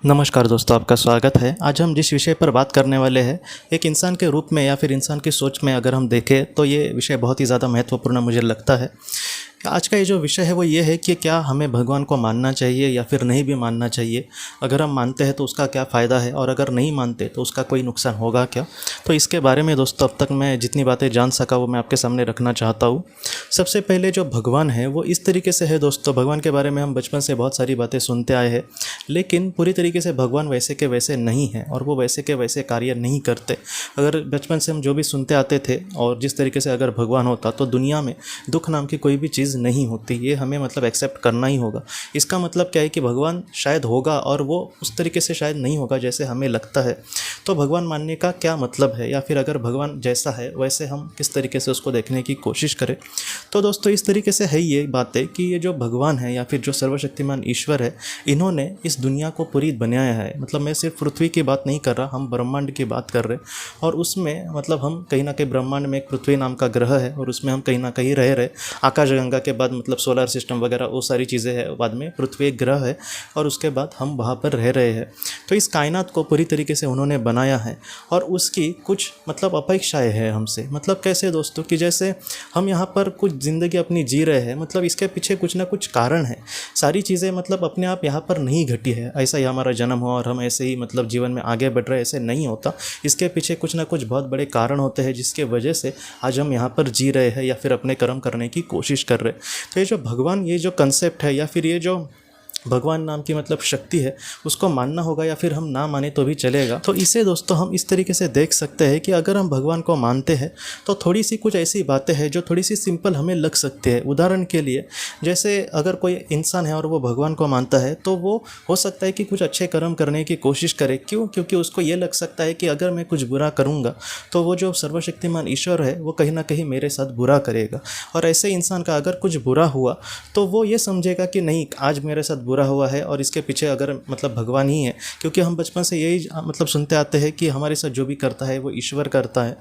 नमस्कार दोस्तों, आपका स्वागत है। आज हम जिस विषय पर बात करने वाले हैं, एक इंसान के रूप में या फिर इंसान की सोच में अगर हम देखें तो ये विषय बहुत ही ज़्यादा महत्वपूर्ण मुझे लगता है। आज का ये जो विषय है वो ये है कि क्या हमें भगवान को मानना चाहिए या फिर नहीं भी मानना चाहिए। अगर हम मानते हैं तो उसका क्या फ़ायदा है और अगर नहीं मानते तो उसका कोई नुकसान होगा क्या। तो इसके बारे में दोस्तों अब तक मैं जितनी बातें जान सका वो मैं आपके सामने रखना चाहता हूँ। सबसे पहले जो भगवान है वो इस तरीके से है दोस्तों, भगवान के बारे में हम बचपन से बहुत सारी बातें सुनते आए हैं, लेकिन पूरी तरीके से भगवान वैसे के वैसे नहीं है और वो वैसे के वैसे कार्य नहीं करते। अगर बचपन से हम जो भी सुनते आते थे और जिस तरीके से अगर भगवान होता तो दुनिया में दुख नाम की कोई भी चीज़ नहीं होती, ये हमें मतलब एक्सेप्ट करना ही होगा। इसका मतलब क्या है कि भगवान शायद होगा और वो उस तरीके से शायद नहीं होगा जैसे हमें लगता है। तो भगवान मानने का क्या मतलब है, या फिर अगर भगवान जैसा है वैसे हम किस तरीके से उसको देखने की कोशिश करें। तो दोस्तों इस तरीके से है ये बातें कि ये जो भगवान है या फिर जो सर्वशक्तिमान ईश्वर है, इन्होंने इस दुनिया को पूरी बनाया है। मतलब मैं सिर्फ पृथ्वी की बात नहीं कर रहा, हम ब्रह्मांड की बात कर रहे हैं। और उसमें मतलब हम कहीं ना कहीं ब्रह्मांड में एक पृथ्वी नाम का ग्रह है और उसमें हम कहीं ना कहीं रह रहे। आकाशगंगा के बाद मतलब सोलर सिस्टम वगैरह वो सारी चीज़ें हैं, बाद में पृथ्वी एक ग्रह है और उसके बाद हम वहाँ पर रह रहे हैं। तो इस कायनात को पूरी तरीके से उन्होंने बनाया है और उसकी कुछ मतलब अपेक्षाएं हैं हमसे। मतलब कैसे दोस्तों कि जैसे हम यहाँ पर कुछ ज़िंदगी अपनी जी रहे हैं, मतलब इसके पीछे कुछ ना कुछ कारण है। सारी चीज़ें मतलब अपने आप यहाँ पर नहीं घटी है, ऐसा ही हमारा जन्म हुआ और हम ऐसे ही मतलब जीवन में आगे बढ़ रहे, ऐसे नहीं होता। इसके पीछे कुछ ना कुछ बहुत बड़े कारण होते हैं जिसके वजह से आज हम यहाँ पर जी रहे हैं या फिर अपने कर्म करने की कोशिश कर रहे हैं। तो ये जो भगवान, ये जो कंसेप्ट है या फिर ये जो भगवान नाम की मतलब शक्ति है, उसको मानना होगा या फिर हम ना माने तो भी चलेगा। तो इसे दोस्तों हम इस तरीके से देख सकते हैं कि अगर हम भगवान को मानते हैं तो थोड़ी सी कुछ ऐसी बातें हैं जो थोड़ी सी सिंपल हमें लग सकती है। उदाहरण के लिए जैसे अगर कोई इंसान है और वो भगवान को मानता है तो वो हो सकता है कि कुछ अच्छे कर्म करने की कोशिश करे। क्यों? क्योंकि उसको ये लग सकता है कि अगर मैं कुछ बुरा करूँगा तो वो जो सर्वशक्तिमान ईश्वर है वो कहीं ना कहीं मेरे साथ बुरा करेगा। और ऐसे इंसान का अगर कुछ बुरा हुआ तो वो ये समझेगा कि नहीं, आज मेरे साथ बुरा हुआ है और इसके पीछे अगर मतलब भगवान ही है। क्योंकि हम बचपन से यही मतलब सुनते आते हैं कि हमारे साथ जो भी करता है वो ईश्वर करता है।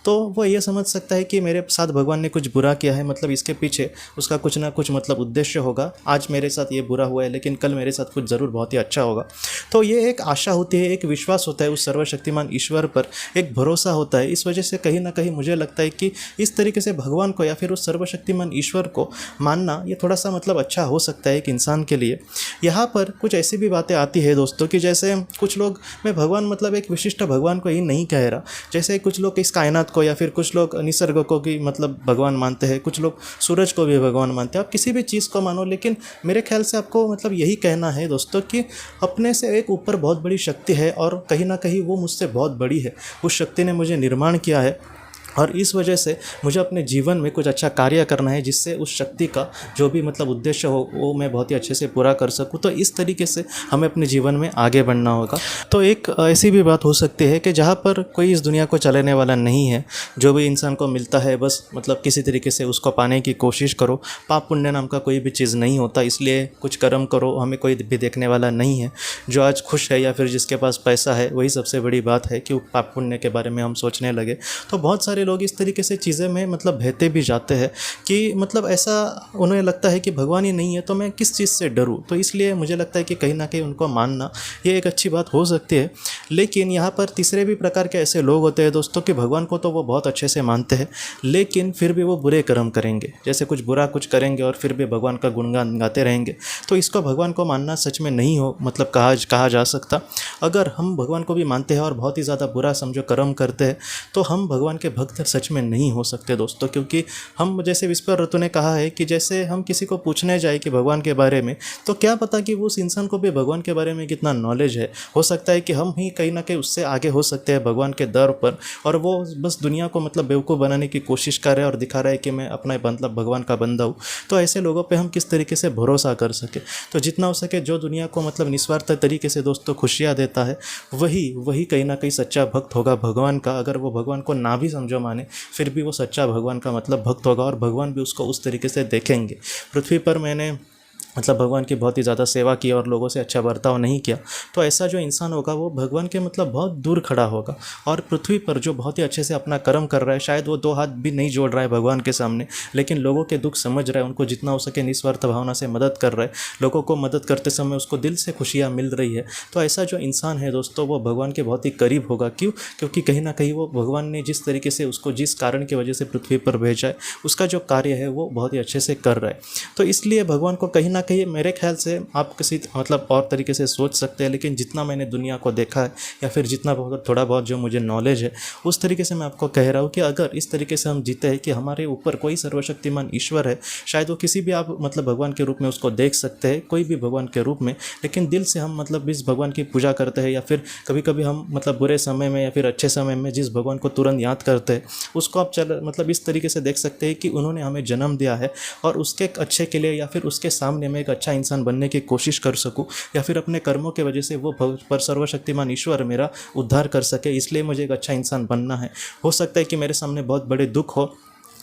तो वो ये समझ सकता है कि मेरे साथ भगवान ने कुछ बुरा किया है, मतलब इसके पीछे उसका कुछ ना कुछ मतलब उद्देश्य होगा। आज मेरे साथ ये बुरा हुआ है लेकिन कल मेरे साथ कुछ ज़रूर बहुत ही अच्छा होगा। तो ये एक आशा होती है, एक विश्वास होता है उस सर्वशक्तिमान ईश्वर पर, एक भरोसा होता है। इस वजह से कहीं ना कहीं मुझे लगता है कि इस तरीके से भगवान को या फिर उस सर्वशक्तिमान ईश्वर को मानना ये थोड़ा सा मतलब अच्छा हो सकता है एक इंसान के लिए। यहाँ पर कुछ ऐसी भी बातें आती है दोस्तों कि जैसे कुछ लोग, मैं भगवान मतलब एक विशिष्ट भगवान को ही नहीं कह रहा, जैसे कुछ लोग इस कायनात को या फिर कुछ लोग निसर्ग को भी मतलब भगवान मानते हैं, कुछ लोग सूरज को भी भगवान मानते हैं। आप किसी भी चीज़ को मानो, लेकिन मेरे ख्याल से आपको मतलब यही कहना है दोस्तों कि अपने से एक ऊपर बहुत बड़ी शक्ति है और कहीं ना कहीं वो मुझसे बहुत बड़ी है। उस शक्ति ने मुझे निर्माण किया है और इस वजह से मुझे अपने जीवन में कुछ अच्छा कार्य करना है जिससे उस शक्ति का जो भी मतलब उद्देश्य हो वो मैं बहुत ही अच्छे से पूरा कर सकूं। तो इस तरीके से हमें अपने जीवन में आगे बढ़ना होगा। तो एक ऐसी भी बात हो सकती है कि जहाँ पर कोई इस दुनिया को चलाने वाला नहीं है, जो भी इंसान को मिलता है बस मतलब किसी तरीके से उसको पाने की कोशिश करो। पाप पुण्य नाम का कोई भी चीज़ नहीं होता, इसलिए कुछ कर्म करो, हमें कोई भी देखने वाला नहीं है। जो आज खुश है या फिर जिसके पास पैसा है वही सबसे बड़ी बात है कि पाप पुण्य के बारे में हम सोचने लगे। तो बहुत सारे लोग इस तरीके से चीज़ें में मतलब बहते भी जाते हैं कि मतलब ऐसा उन्हें लगता है कि भगवान ही नहीं है तो मैं किस चीज़ से डरूं। तो इसलिए मुझे लगता है कि कहीं ना कहीं उनको मानना ये एक अच्छी बात हो सकती है। लेकिन यहाँ पर तीसरे भी प्रकार के ऐसे लोग होते हैं दोस्तों कि भगवान को तो वो बहुत अच्छे से मानते हैं लेकिन फिर भी वो बुरे कर्म करेंगे, जैसे कुछ बुरा कुछ करेंगे और फिर भी भगवान का गुणगान गाते रहेंगे। तो इसको भगवान को मानना सच में नहीं हो मतलब कहा जा सकता। अगर हम भगवान को भी मानते हैं और बहुत ही ज़्यादा बुरा समझो कर्म करते हैं तो हम भगवान के भक्त सच में नहीं हो सकते दोस्तों। क्योंकि हम, जैसे विस्पर ऋतु ने कहा है कि जैसे हम किसी को पूछने जाए कि भगवान के बारे में, तो क्या पता कि वो उस इंसान को भी भगवान के बारे में कितना नॉलेज है। हो सकता है कि हम ही कहीं ना कहीं उससे आगे हो सकते हैं भगवान के दर पर, और वो बस दुनिया को मतलब बेवकूफ़ बनाने की कोशिश कर रहा है और दिखा रहा है कि मैं अपना मतलब भगवान का बंदा हूँ। तो ऐसे लोगों पर हम किस तरीके से भरोसा कर सके। तो जितना हो सके जो दुनिया को मतलब निस्वार्थ तरीके से दोस्तों खुशियाँ देता है वही कहीं ना कहीं सच्चा भक्त होगा भगवान का। अगर वो भगवान को ना भी समझो माने फिर भी वो सच्चा भगवान का मतलब भक्त होगा और भगवान भी उसको उस तरीके से देखेंगे। पृथ्वी पर मैंने मतलब भगवान की बहुत ही ज़्यादा सेवा की और लोगों से अच्छा बर्ताव नहीं किया, तो ऐसा जो इंसान होगा वो भगवान के मतलब बहुत दूर खड़ा होगा। और पृथ्वी पर जो बहुत ही अच्छे से अपना कर्म कर रहा है, शायद वो 2 हाथ भी नहीं जोड़ रहा है भगवान के सामने, लेकिन लोगों के दुख समझ रहा है, उनको जितना हो सके निस्वार्थ भावना से मदद कर रहा है, लोगों को मदद करते समय उसको दिल से खुशियाँ मिल रही है। तो ऐसा जो इंसान है दोस्तों, वो भगवान के बहुत ही करीब होगा। क्यों? क्योंकि कहीं ना कहीं वो भगवान ने जिस तरीके से उसको जिस कारण की वजह से पृथ्वी पर भेजा है, उसका जो कार्य है वो बहुत ही अच्छे से कर रहा है। तो इसलिए भगवान को कहीं ना कहीं मेरे ख्याल से आप किसी मतलब और तरीके से सोच सकते हैं, लेकिन जितना मैंने दुनिया को देखा है या फिर जितना बहुत थोड़ा बहुत जो मुझे नॉलेज है, उस तरीके से मैं आपको कह रहा हूँ कि अगर इस तरीके से हम जीते हैं कि हमारे ऊपर कोई सर्वशक्तिमान ईश्वर है, शायद वो किसी भी आप मतलब भगवान के रूप में उसको देख सकते हैं, कोई भी भगवान के रूप में, लेकिन दिल से हम मतलब इस भगवान की पूजा करते हैं, या फिर कभी कभी हम मतलब बुरे समय में या फिर अच्छे समय में जिस भगवान को तुरंत याद करते हैं, उसको आप मतलब इस तरीके से देख सकते हैं कि उन्होंने हमें जन्म दिया है और उसके अच्छे के लिए या फिर उसके सामने मैं एक अच्छा इंसान बनने की कोशिश कर सकूं, या फिर अपने कर्मों की वजह से वो पर सर्वशक्तिमान ईश्वर मेरा उद्धार कर सके, इसलिए मुझे एक अच्छा इंसान बनना है। हो सकता है कि मेरे सामने बहुत बड़े दुख हो,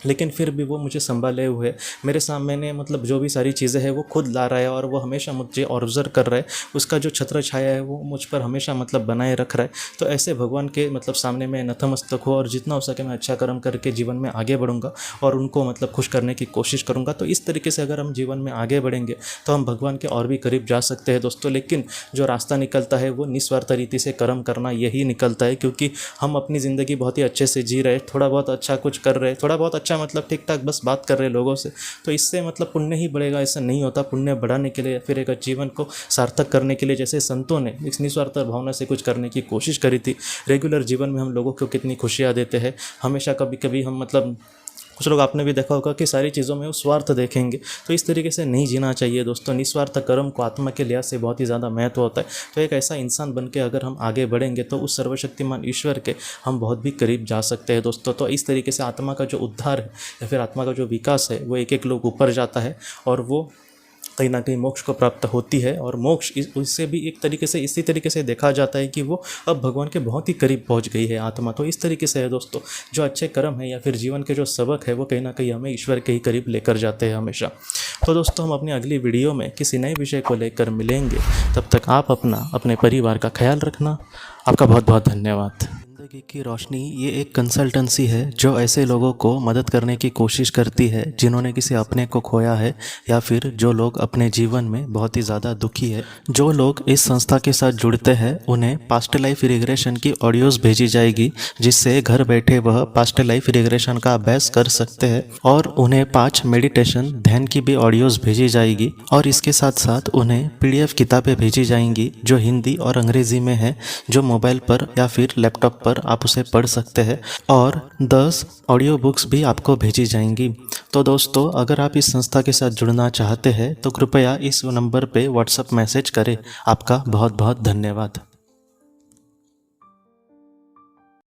लेकिन फिर भी वो मुझे संभाले हुए मेरे सामने मतलब जो भी सारी चीज़ें हैं वो खुद ला रहा है, और वो हमेशा मुझे ऑब्जर्व कर रहा है, उसका जो छत्र छाया है वो मुझ पर हमेशा मतलब बनाए रख रहा है। तो ऐसे भगवान के मतलब सामने मैं नतमस्तक हो, और जितना हो सके मैं अच्छा कर्म करके जीवन में आगे बढ़ूंगा और उनको मतलब खुश करने की कोशिश करूंगा। तो इस तरीके से अगर हम जीवन में आगे बढ़ेंगे तो हम भगवान के और भी करीब जा सकते हैं दोस्तों। लेकिन जो रास्ता निकलता है वो निस्वार्थ रीति से कर्म करना यही निकलता है, क्योंकि हम अपनी ज़िंदगी बहुत ही अच्छे से जी रहे, थोड़ा बहुत अच्छा कुछ कर रहे, थोड़ा बहुत अच्छा मतलब ठीक ठाक बस बात कर रहे लोगों से, तो इससे मतलब पुण्य ही बढ़ेगा, ऐसा नहीं होता। पुण्य बढ़ाने के लिए या फिर एक जीवन को सार्थक करने के लिए, जैसे संतों ने इस निस्वार्थ भावना से कुछ करने की कोशिश करी थी, रेगुलर जीवन में हम लोगों को कितनी खुशियाँ देते हैं। हमेशा कभी कभी हम मतलब कुछ लोग आपने भी देखा होगा कि सारी चीज़ों में वो स्वार्थ देखेंगे, तो इस तरीके से नहीं जीना चाहिए दोस्तों। निस्वार्थ कर्म को आत्मा के लिहाज से बहुत ही ज़्यादा महत्व होता है। तो एक ऐसा इंसान बन के अगर हम आगे बढ़ेंगे तो उस सर्वशक्तिमान ईश्वर के हम बहुत भी करीब जा सकते हैं दोस्तों। तो इस तरीके से आत्मा का जो उद्धार है या फिर आत्मा का जो विकास है वो एक एक लोग ऊपर जाता है, और वो कहीं ना कहीं मोक्ष को प्राप्त होती है। और मोक्ष उससे भी एक तरीके से इसी तरीके से देखा जाता है कि वो अब भगवान के बहुत ही करीब पहुंच गई है आत्मा। तो इस तरीके से है दोस्तों, जो अच्छे कर्म है या फिर जीवन के जो सबक है वो कहीं ना कहीं हमें ईश्वर के ही करीब लेकर जाते हैं हमेशा। तो दोस्तों, हम अपनी अगली वीडियो में किसी नए विषय को लेकर मिलेंगे। तब तक आप अपने परिवार का ख्याल रखना। आपका बहुत बहुत धन्यवाद। ज़िंदगी की रोशनी ये एक कंसल्टेंसी है जो ऐसे लोगों को मदद करने की कोशिश करती है जिन्होंने किसी अपने को खोया है, या फिर जो लोग अपने जीवन में बहुत ही ज़्यादा दुखी है। जो लोग इस संस्था के साथ जुड़ते हैं उन्हें पास्ट लाइफ रिग्रेशन की ऑडियोज़ भेजी जाएगी, जिससे घर बैठे वह पास्ट लाइफ रिग्रेशन का अभ्यास कर सकते हैं। और उन्हें 5 मेडिटेशन ध्यान की भी ऑडियोज़ भेजी जाएगी, और इसके साथ साथ उन्हें PDF किताबें भेजी जाएंगी जो हिंदी और अंग्रेज़ी में है, जो मोबाइल पर या फिर लैपटॉप पर आप उसे पढ़ सकते हैं। और 10 ऑडियो बुक्स भी आपको भेजी जाएंगी। तो दोस्तों, अगर आप इस संस्था के साथ जुड़ना चाहते हैं तो कृपया इस नंबर पे व्हाट्सएप मैसेज करें। आपका बहुत बहुत धन्यवाद।